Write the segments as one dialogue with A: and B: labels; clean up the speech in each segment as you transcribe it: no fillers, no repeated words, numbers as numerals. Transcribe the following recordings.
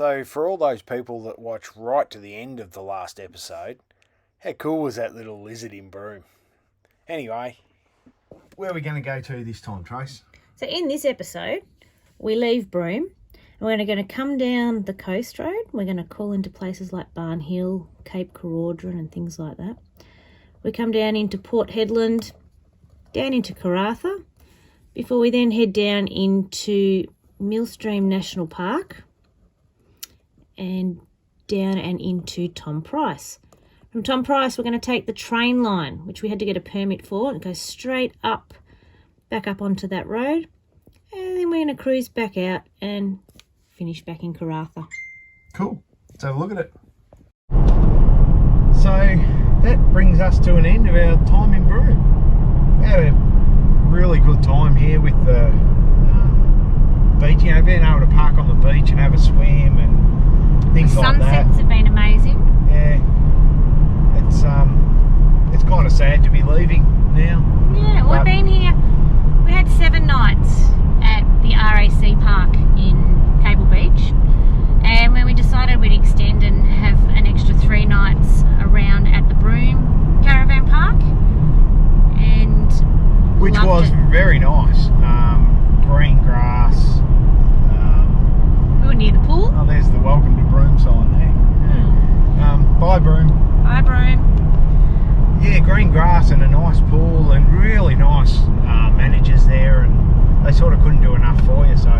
A: So for all those people that watch right to the end of the last episode, how cool was that little lizard in Broome? Anyway, where are we going to go to this time, Trace?
B: So in this episode, we leave Broome and we're going to come down the coast road. We're going to call into places like Barn Hill, Cape Keraudren and things like that. We come down into Port Hedland, down into Karratha, before we then head down into Millstream National Park and down and into Tom Price. From Tom Price, we're going to take the train line, which we had to get a permit for, and go straight up, back up onto that road. And then we're going to cruise back out and finish back in Karratha.
A: Cool. Let's have a look at it. So that brings us to an end of our time in Broome. We had a really good time here with the beach, you know, being able to park on the beach and have a swim and things like that.
B: Sunsets have been amazing.
A: Yeah, it's kind of sad to be leaving now.
B: Yeah, we've been here. We had 7 nights at the RAC Park in Cable Beach, and when we decided we'd extend and have an extra 3 nights around at the Broome Caravan Park, and
A: which was very nice. Green grass.
B: We were near the pool.
A: Oh, there's the welcome to Broome sign there. Bye Broome.
B: Bye Broome.
A: Yeah, green grass and a nice pool and really nice managers there, and they sort of couldn't do enough for you, so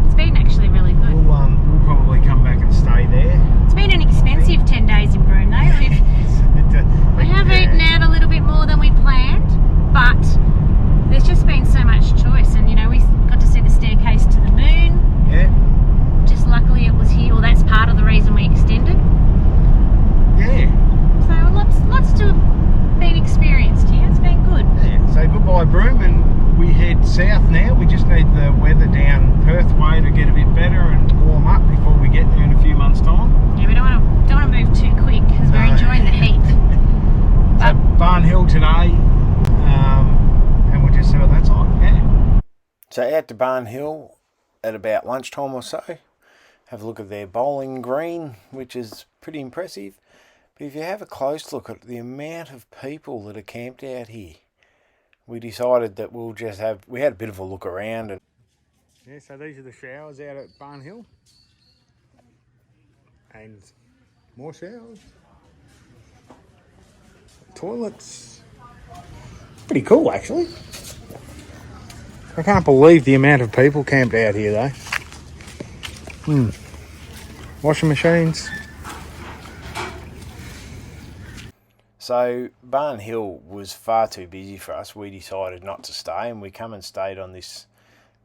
B: it's been actually really good.
A: We'll probably come back and stay there.
B: It's been an expensive 10 days in Broome though. We have eaten out a little bit more than we planned, but there's just been so much choice, and you know, we got to see the staircase to the moon.
A: Yeah.
B: Just luckily it was here, or that's part of the reason we extended.
A: Yeah.
B: So lots to have been experienced here. It's been good.
A: Yeah. So goodbye Broome, and we head south now. We just need the weather down Perth way to get a bit better and warm up before we get there in a few months' time.
B: Yeah, we don't want to move too quick because we're enjoying the heat.
A: So Barn Hill today, and we'll just see what that's like. Yeah. So out to Barn Hill at about lunchtime or so. Have a look at their bowling green, which is pretty impressive. But if you have a close look at the amount of people that are camped out here, we decided that we had a bit of a look around. And yeah, so these are the showers out at Barn Hill. And more showers. Toilets. Pretty cool, actually. I can't believe the amount of people camped out here, though. Washing machines. So Barn Hill was far too busy for us. We decided not to stay, and we come and stayed on this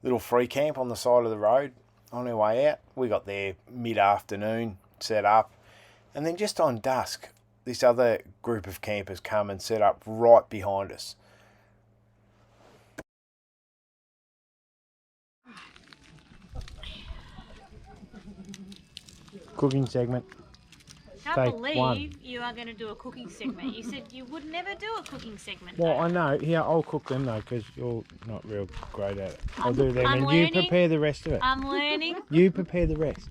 A: little free camp on the side of the road. On our way out, we got there mid-afternoon, set up, and then just on dusk, this other group of campers come and set up right behind us. Cooking segment.
B: I can't believe you are going to do a cooking segment. You said you would never do a cooking segment.
A: Well, I know. Yeah, I'll cook them though, because you're not real great at it. I'll do them, and
B: learning.
A: you prepare the rest of it.
B: I'm learning.
A: You prepare the rest.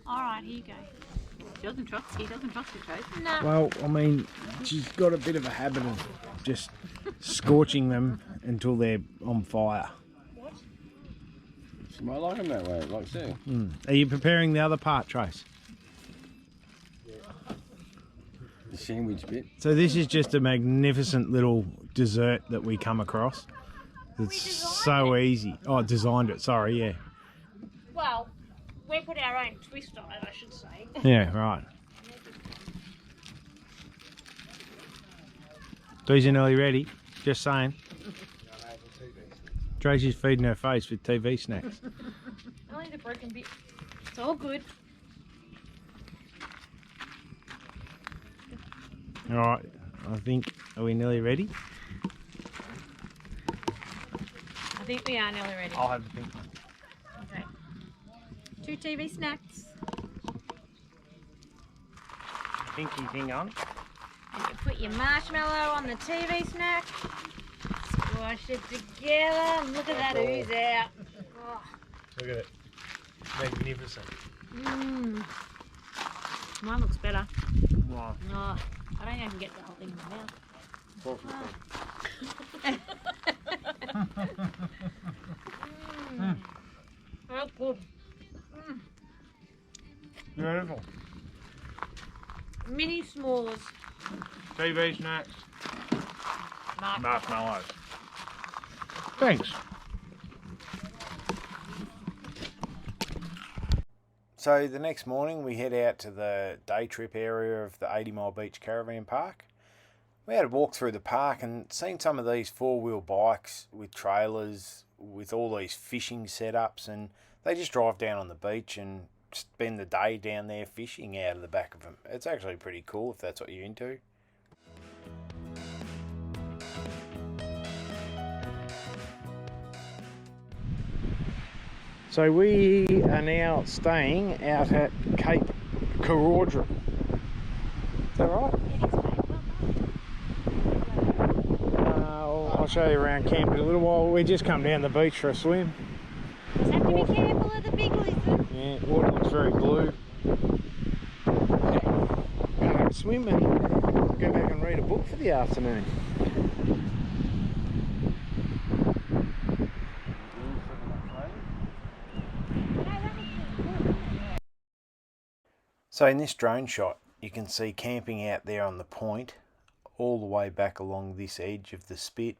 B: All right, here you go.
C: He doesn't trust you, Trace.
B: No.
A: Well, I mean, she's got a bit of a habit of just scorching them until they're on fire.
D: I like them that way, like so.
A: Are you preparing the other part, Trace?
D: The sandwich bit.
A: So this is just a magnificent little dessert that we come across. It's so easy. Oh, designed it, sorry, yeah.
B: Well, we put our own twist on it, I should say.
A: Yeah, right. These are nearly ready, just saying. Tracy's feeding her face with TV snacks.
B: Only the broken bit. It's all good.
A: Alright, I think, are we nearly ready?
B: I think we are nearly ready.
A: I'll have the pink one.
B: Okay. 2 TV snacks.
A: Pinky thing on.
B: And you put your marshmallow on the TV snack. Squash it together and look at that ooze out. Oh.
A: Look at it. Magnificent.
B: Mmm. Mine looks better.
A: Right.
B: Oh, I don't even get the whole thing in my mouth. That's good.
A: Beautiful.
B: Mini s'mores.
A: TV snacks.
B: Marshmallows.
A: Thanks. So the next morning we head out to the day trip area of the 80 Mile Beach Caravan Park. We had a walk through the park and seen some of these four-wheel bikes with trailers with all these fishing setups, and they just drive down on the beach and spend the day down there fishing out of the back of them. It's actually pretty cool if that's what you're into. So we are now staying out at Cape Keraudren. Is that right?
B: It is great. Well done.
A: I'll show you around camp in a little while. We just come down the beach for a swim.
B: Just have to be careful of the big lizards.
A: Yeah, water looks very blue. Yeah. Gonna have a swim and go back and read a book for the afternoon. So in this drone shot, you can see camping out there on the point, all the way back along this edge of the spit,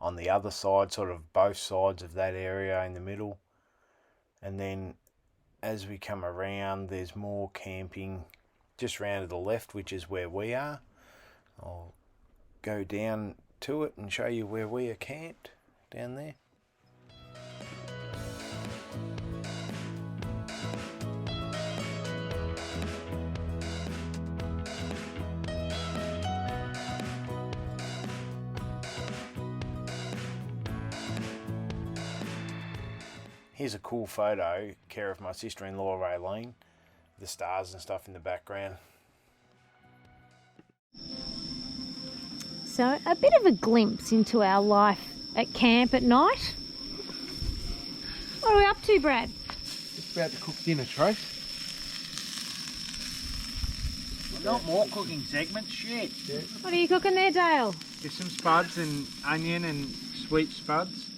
A: on the other side, sort of both sides of that area in the middle. And then as we come around, there's more camping just round to the left, which is where we are. I'll go down to it and show you where we are camped down there. Here's a cool photo, care of my sister-in-law Raylene, the stars and stuff in the background.
B: So a bit of a glimpse into our life at camp at night. What are we up to, Brad?
A: Just about to cook dinner, Trace. Not more cooking segments, shit. Yeah.
B: What are you cooking there, Dale?
A: There's some spuds and onion and sweet spuds.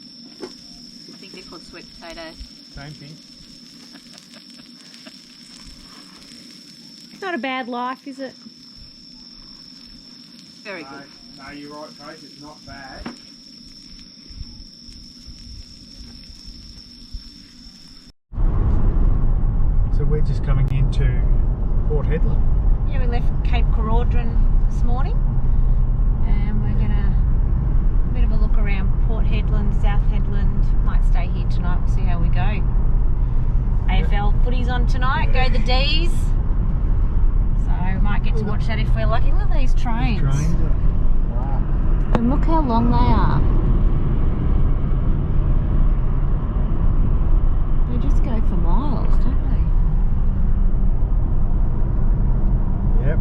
C: I think they're called sweet potatoes.
A: Same thing.
B: Not a bad life, is it?
C: Very good.
A: No, you're right, Trace, it's not bad. So we're just coming into Port Hedland.
B: Yeah, we left Cape Keraudren this morning and we're gonna a bit of a look around Port Hedland, South Hedland. Might stay here tonight, we'll see how we go. AFL footy's on tonight, go the D's. So we might get to watch that if we're lucky. Look at these trains.
A: Wow.
B: And look how long they are. They just go for miles, don't
A: Yep.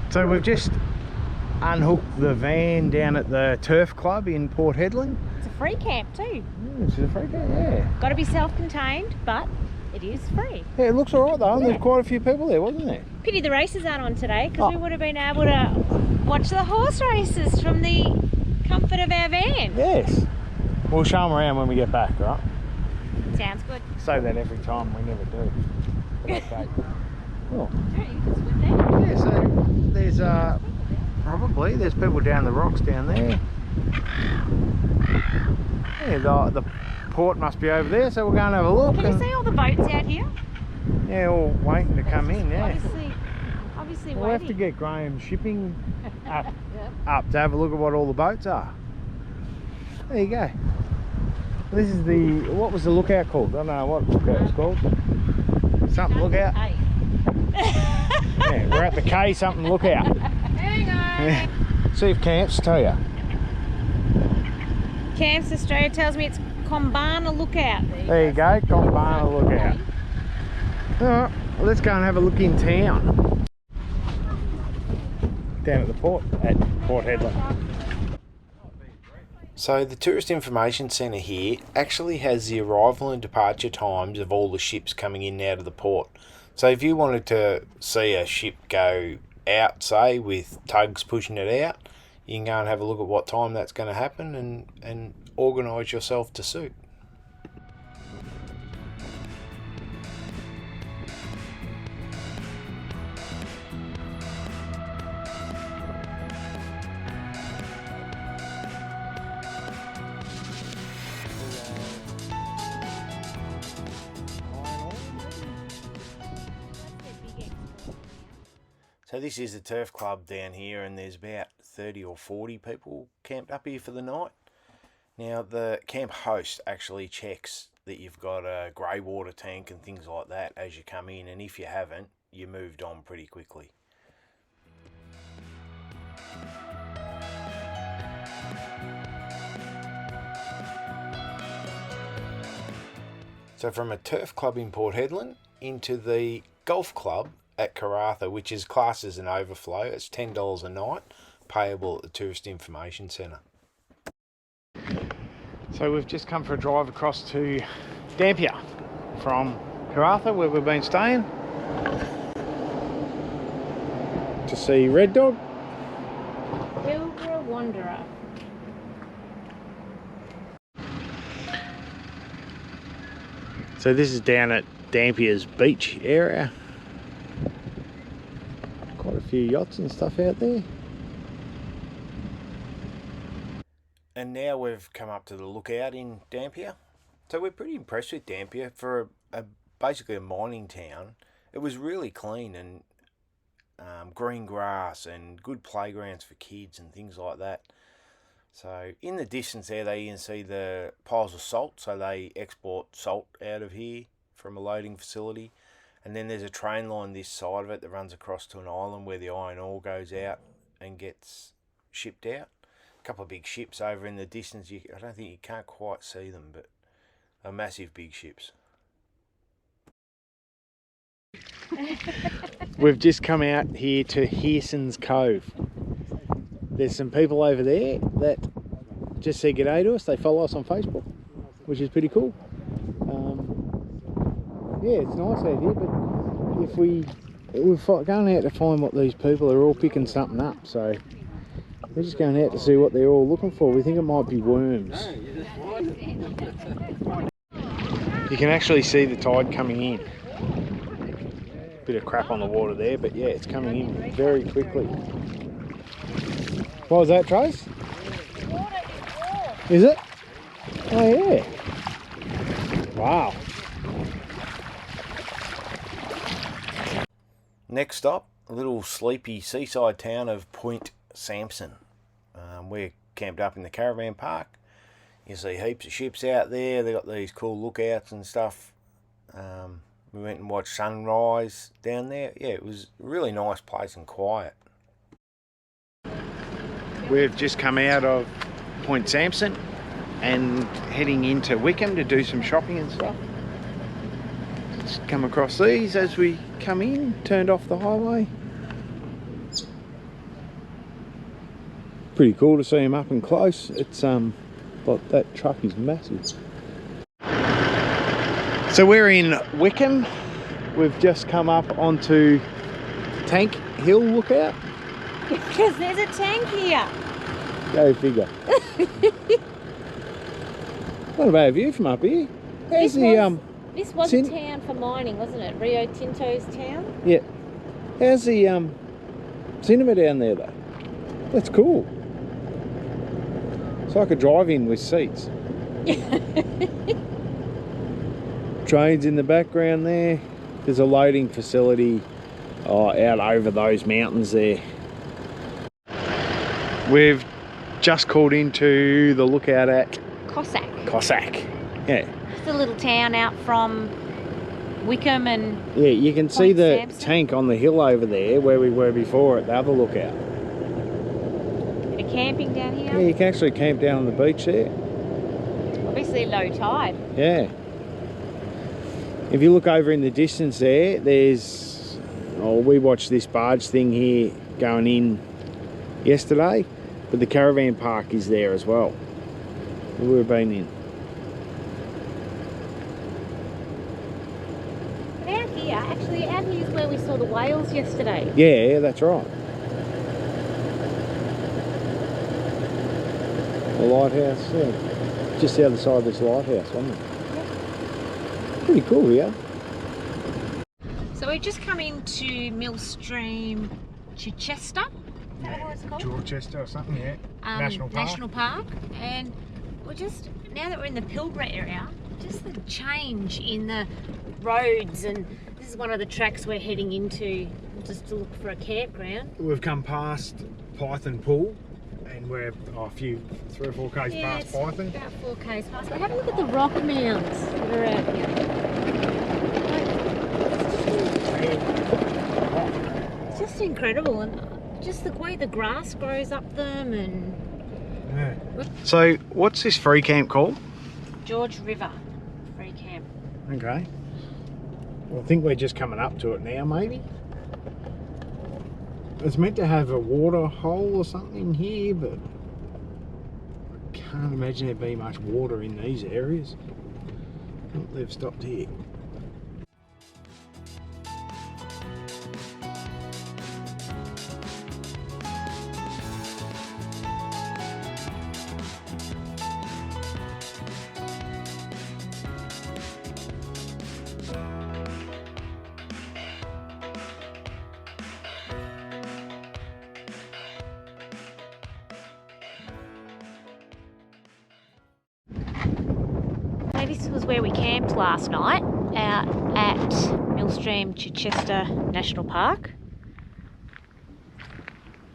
A: So we've just unhooked the van down at the Turf Club in Port Hedland.
B: It's a free camp too.
A: This is a free camp, yeah.
B: Got to be self-contained, but it is free.
A: Yeah, it looks alright though, and
B: Yeah.
A: there's quite a few people there, wasn't there?
B: Pity the races aren't on today, because we would have been able to watch the horse races from the comfort of our van.
A: Yes. We'll show them around when we get back, right?
B: Sounds good.
A: Say that every time, we never do. But okay. Oh.
B: Yeah, you can swim there.
A: Yeah, so there's probably there's people down the rocks down there. Yeah, the port must be over there, so we'll go and have a look.
B: Can you see all the boats out here?
A: Yeah, all waiting to come in. Yeah.
B: Obviously
A: We'll
B: waiting.
A: have to get Graham shipping up to have a look at what all the boats are. There you go. This is the, what was the lookout called? I don't know what lookout was called. Something lookout.
B: Hey.
A: Yeah, we're at the K something lookout.
B: Hang on.
A: Yeah. See if Camps tell you.
B: Camps Australia tells me it's Combana Lookout.
A: There you go, Combana lookout. Alright, well, let's go and have a look in town. Down at the port, at Port Hedland. So the Tourist Information Centre here actually has the arrival and departure times of all the ships coming in and out of the port. So if you wanted to see a ship go out, say, with tugs pushing it out, you can go and have a look at what time that's going to happen and organise yourself to suit. So this is the Turf Club down here, and there's about 30 or 40 people camped up here for the night. Now the camp host actually checks that you've got a grey water tank and things like that as you come in, and if you haven't, you moved on pretty quickly. So from a turf club in Port Hedland into the golf club at Karratha, which is classed as an overflow. It's $10 a night, payable at the Tourist Information Centre. So we've just come for a drive across to Dampier from Karratha, where we've been staying, to see Red Dog.
B: Pilbara Wanderer.
A: So this is down at Dampier's beach area. Quite a few yachts and stuff out there. And now we've come up to the lookout in Dampier. So we're pretty impressed with Dampier for basically a mining town. It was really clean and green grass and good playgrounds for kids and things like that. So in the distance there, you can see the piles of salt. So they export salt out of here from a loading facility. And then there's a train line this side of it that runs across to an island where the iron ore goes out and gets shipped out. A couple of big ships over in the distance. I don't think you can't quite see them, but they're massive big ships. We've just come out here to Hearson's Cove. There's some people over there that just said g'day to us. They follow us on Facebook, which is pretty cool. Yeah, it's nice out here, but if we're going out to find what these people are all picking something up, so we're just going out to see what they're all looking for. We think it might be worms. You can actually see the tide coming in. Bit of crap on the water there, but yeah, it's coming in very quickly. What was that, Trace? Is it? Oh yeah. Wow. Next stop, a little sleepy seaside town of Point Samson. We're camped up in the caravan park. You see heaps of ships out there. They got these cool lookouts and stuff. We went and watched sunrise down there. Yeah, it was a really nice place and quiet. We've just come out of Point Samson and heading into Wickham to do some shopping and stuff. Just come across these as we come in, turned off the highway. Pretty cool to see them up and close. It's like that truck is massive. So we're in Wickham. We've just come up onto Tank Hill Lookout.
B: Because there's a tank here.
A: Go figure. Not a bad view from up here. How's
B: This was a town for mining, wasn't it? Rio Tinto's town?
A: Yeah. How's the cinema down there though? That's cool. It's like a drive-in with seats. Trains in the background there. There's a loading facility out over those mountains there. We've just called into the lookout at Cossack. Yeah.
B: It's a little town out from Wickham and
A: yeah, you can see the
B: Samson.
A: tank on the hill over there where we were before at the other lookout.
B: Bit of camping down here.
A: Yeah, you can actually camp down on the beach there.
B: Obviously low tide.
A: Yeah. If you look over in the distance there, there's we watched this barge thing here going in yesterday, but the caravan park is there as well. We've been in.
B: But out here, actually out here is where we saw the whales yesterday.
A: Yeah, that's right. The lighthouse, yeah. Just the other side of this lighthouse, wasn't it? Yeah. Pretty cool here.
B: So we've just come into Millstream Chichester. Is that what it's called?
A: Dorchester or something, yeah. National
B: Park. And we're just, now that we're in the Pilbara area, just the change in the roads, and this is one of the tracks we're heading into just to look for a campground.
A: We've come past Python Pool and we're 3 or 4 k's past Python.
B: About 4 k's past. But have a look at the rock mounds that are out here. It's just incredible, and just the way the grass grows up them. And
A: yeah. So what's this free camp called?
B: George River Free Camp.
A: Okay. Well, I think we're just coming up to it now, maybe. It's meant to have a water hole or something here, but I can't imagine there'd be much water in these areas. Oh, they've stopped here.
B: This was where we camped last night, out at Millstream Chichester National Park.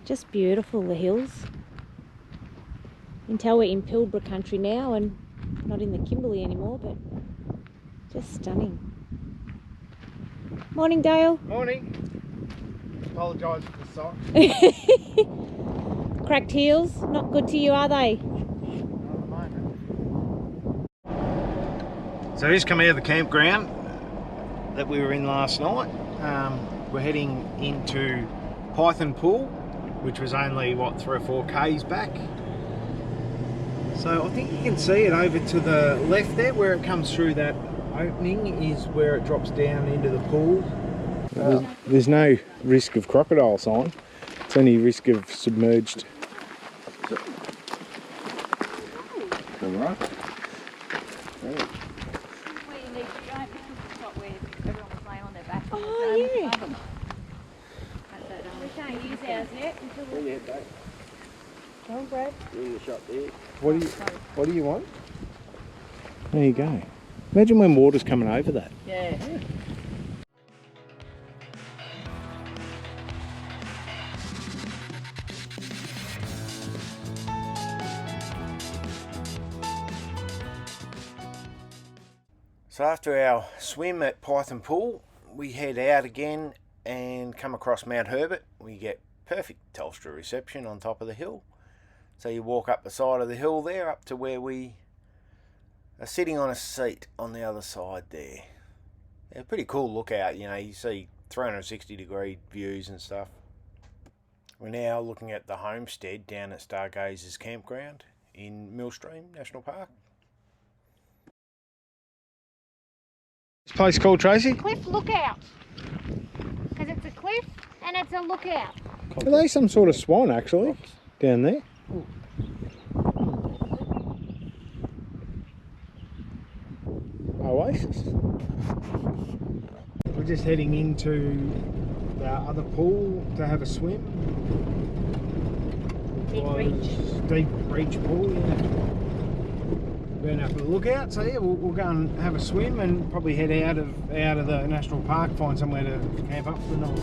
B: Just beautiful, the hills. You can tell we're in Pilbara country now and not in the Kimberley anymore, but just stunning. Morning, Dale.
A: Morning. Apologise for the sock.
B: Cracked heels, not good to you, are they?
A: So just come out of the campground that we were in last night. We're heading into Python Pool, which was only, 3 or 4 k's back. So I think you can see it over to the left there, where it comes through that opening is where it drops down into the pool. There's no risk of crocodile sign, it's only risk of submerged.
D: All right.
B: Oh, yeah.
C: We can't use ours yet until we...
B: Oh, Brad.
A: What do you want? There you go. Imagine when water's coming over that.
C: Yeah.
A: So after our swim at Python Pool, we head out again and come across Mount Herbert. We get perfect Telstra reception on top of the hill. So you walk up the side of the hill there up to where we are sitting on a seat on the other side there. Yeah, pretty cool lookout, you know, you see 360-degree views and stuff. We're now looking at the homestead down at Stargazer's campground in Millstream National Park. This place called, Tracy?
B: Cliff Lookout. Because it's a cliff and it's a lookout.
A: Are they some sort of swan actually down there? Oasis. We're just heading into the other pool to have a swim. Deep reach pool, yeah. Burn up for the lookout, so yeah, we'll go and have a swim and probably head out of the national park, find somewhere to camp up for the night.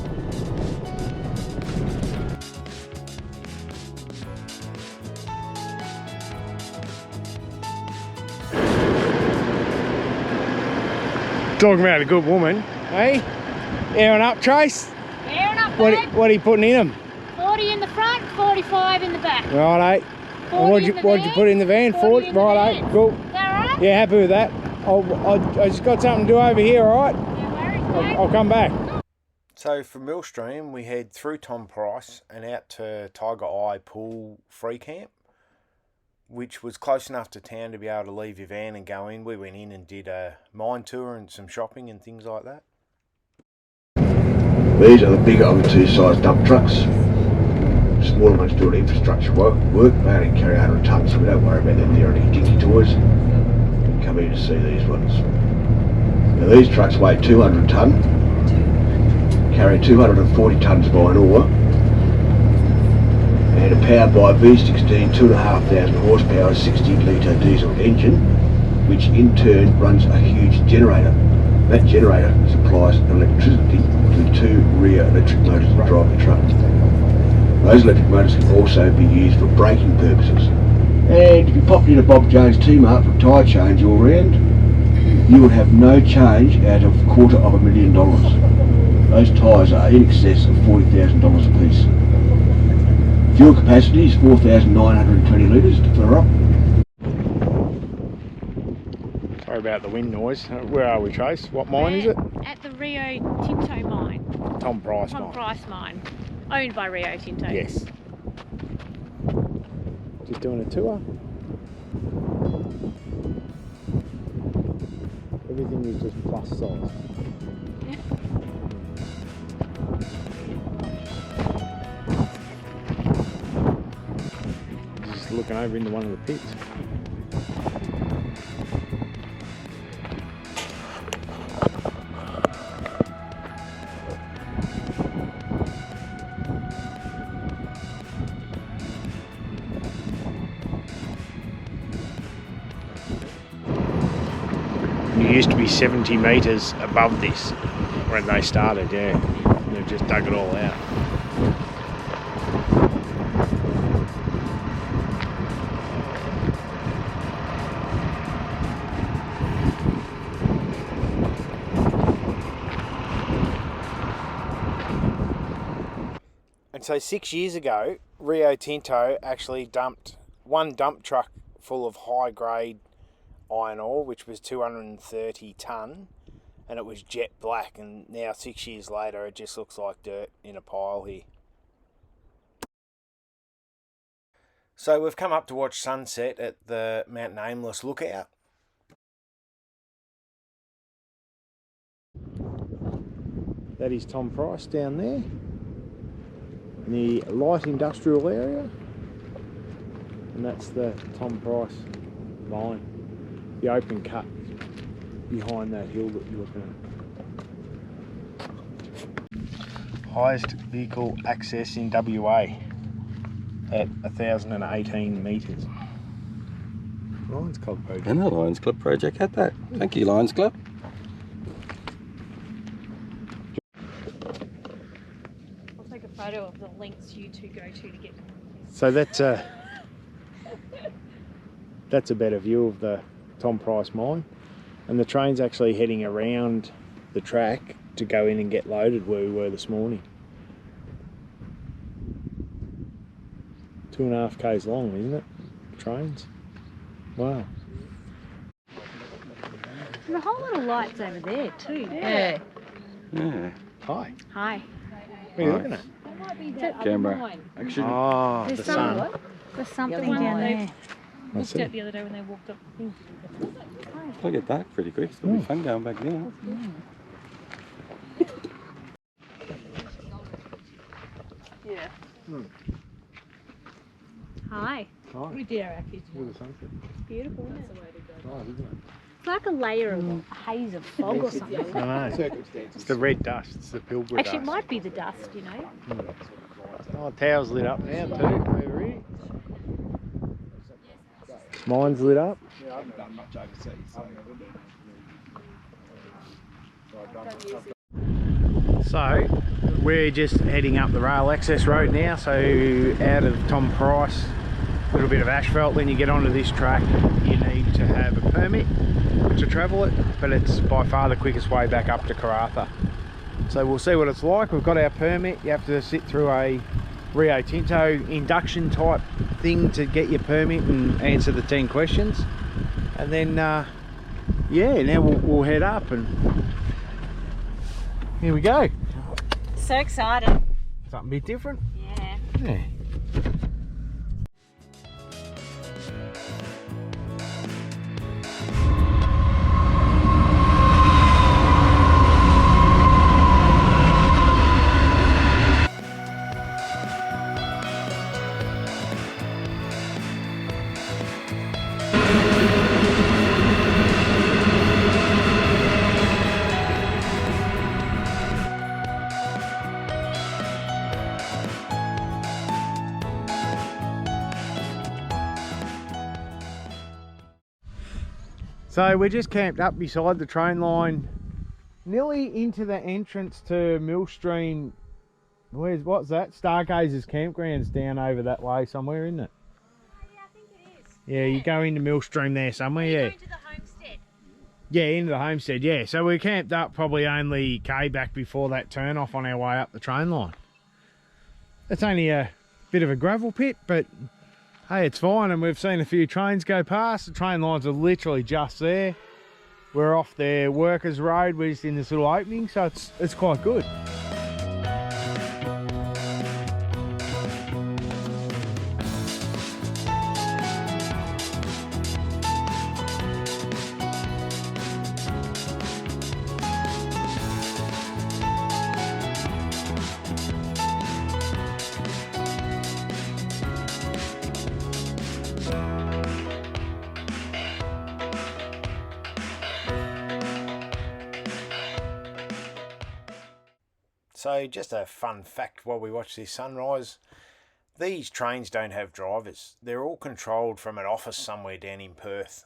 A: Talking about a good woman, hey? Airing up, Trace?
B: Airing up, babe.
A: What are you putting in them?
B: 40 in the front, 45 in the back.
A: Righto. What'd you put in the van? 40? Righto, cool.
B: Is that alright?
A: Yeah, happy with that. I just got something to do over here, alright?
B: No worries, mate.
A: I'll come back. So from Millstream, we head through Tom Price and out to Tiger Eye Pool Free Camp, which was close enough to town to be able to leave your van and go in. We went in and did a mine tour and some shopping and things like that.
D: These are the bigger of the two-size dump trucks. Smaller ones doing infrastructure work. They only carry 100 tonnes, so we don't worry about them. They're only dinky toys. Come here to see these ones. Now these trucks weigh 200 tonne, carry 240 tonnes of iron ore, and are powered by a V16 2,500 horsepower 60 litre diesel engine, which in turn runs a huge generator. That generator supplies electricity to the two rear electric motors that drive the truck. Those electric motors can also be used for braking purposes. And if you popped in a Bob Jones T-Mart for a tyre change all round, you would have no change out of $250,000. Those tyres are in excess of $40,000 a piece. Fuel capacity is 4,920 litres to fill her up.
A: Sorry about the wind noise. Where are we, Trace? What mine is it?
C: At the Rio Tinto mine.
A: Tom Price
C: Tom
A: mine.
C: Price mine. Owned by Rio Tinto.
A: Yes. Just doing a tour. Everything is just plus size. Just looking over into one of the pits. It used to be 70 metres above this when they started, yeah. They've just dug it all out. And so 6 years ago, Rio Tinto actually dumped one dump truck full of high grade iron ore, which was 230 tonne, and it was jet black, and now 6 years later it just looks like dirt in a pile here. So we've come up to watch sunset at the Mount Nameless lookout. That is Tom Price down there in the light industrial area, and that's the Tom Price mine. The open cut behind that hill that you're looking at. Highest vehicle access in WA at 1,018 metres. Lions Club project.
E: And the Lions Club project had that. Thank you, Lions Club.
C: I'll take a photo of the links you two go to get.
A: So that's a better view of the Tom Price mine, and the train's actually heading around the track to go in and get loaded where we were this morning. 2.5 k's long, isn't it? Trains. Wow.
C: There's a whole lot of lights over there too.
E: Yeah.
A: Hi.
C: Hi.
A: What are you looking at?
C: That might be that
E: Camera.
C: other mine.
E: Action.
A: Oh,
C: There's
A: the
C: some-
A: sun.
C: There's something
B: The one
C: down
B: they
C: there.
A: I
C: Looked
A: see.
C: at the other day when they walked up.
E: It'll get dark pretty quick. It'll be fun going back there.
C: Yeah.
A: Hmm.
C: Hi.
A: Hi.
C: We did our kids.
A: Look at the sunset.
C: It's beautiful, isn't it?
A: Nice, isn't
C: It's like a layer of a haze of fog or something.
A: it? I know. It's the red dust. It's the Pilbara
C: Actually, it
A: dust.
C: might be the dust, you know.
A: Oh, tower's lit up now too, over here. Mine's lit up.
D: Yeah, I haven't done much overseas, so
A: So, we're just heading up the rail access road now, so out of Tom Price, a little bit of asphalt. When you get onto this track, you need to have a permit to travel it, but it's by far the quickest way back up to Karratha. So we'll see what it's like. We've got our permit. You have to sit through a Rio Tinto induction type thing to get your permit and answer the 10 questions. And then, yeah, now we'll head up and here we go.
C: So excited.
A: Something a bit different.
C: Yeah.
A: Yeah. So we're just camped up beside the train line, nearly into the entrance to Millstream. What's that? Stargazers campground's down over that way somewhere, isn't it?
B: Oh, yeah, I think it is.
A: Yeah, you go into Millstream there somewhere, yeah.
B: Going to the homestead.
A: Yeah, into the homestead, yeah. So we camped up probably only K back before that turn off on our way up the train line. It's only a bit of a gravel pit, but hey, it's fine, and we've seen a few trains go past. The train lines are literally just there. We're off their workers' road, we're just in this little opening, so it's quite good. So just a fun fact while we watch this sunrise, these trains don't have drivers. They're all controlled from an office somewhere down in Perth.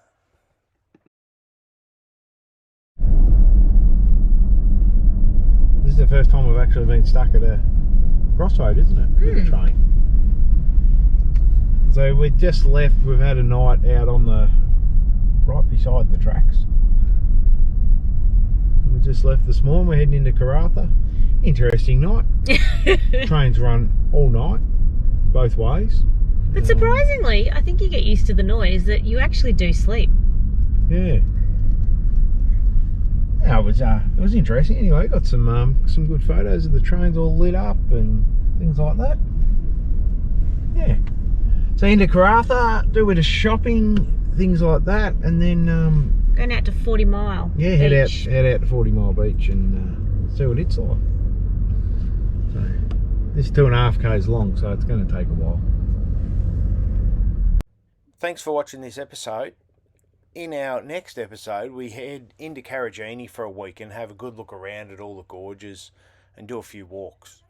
A: This is the first time we've actually been stuck at a crossroad, isn't it, with a train? So we just left, we've had a night out on the right beside the tracks. We just left this morning, we're heading into Karratha. Interesting night. Trains run all night, both ways.
B: But surprisingly, I think you get used to the noise that you actually do sleep.
A: Yeah. Yeah, it was interesting. Anyway, got some good photos of the trains all lit up and things like that. Yeah. So into Karratha, do a bit of shopping, things like that, and then
B: Going out to 40 Mile.
A: yeah, head out to 40 Mile Beach and see what it's like. So this 2.5 k's long, so it's going to take a while. Thanks for watching this episode. In our next episode, we head into Keraudren for a week and have a good look around at all the gorges and do a few walks.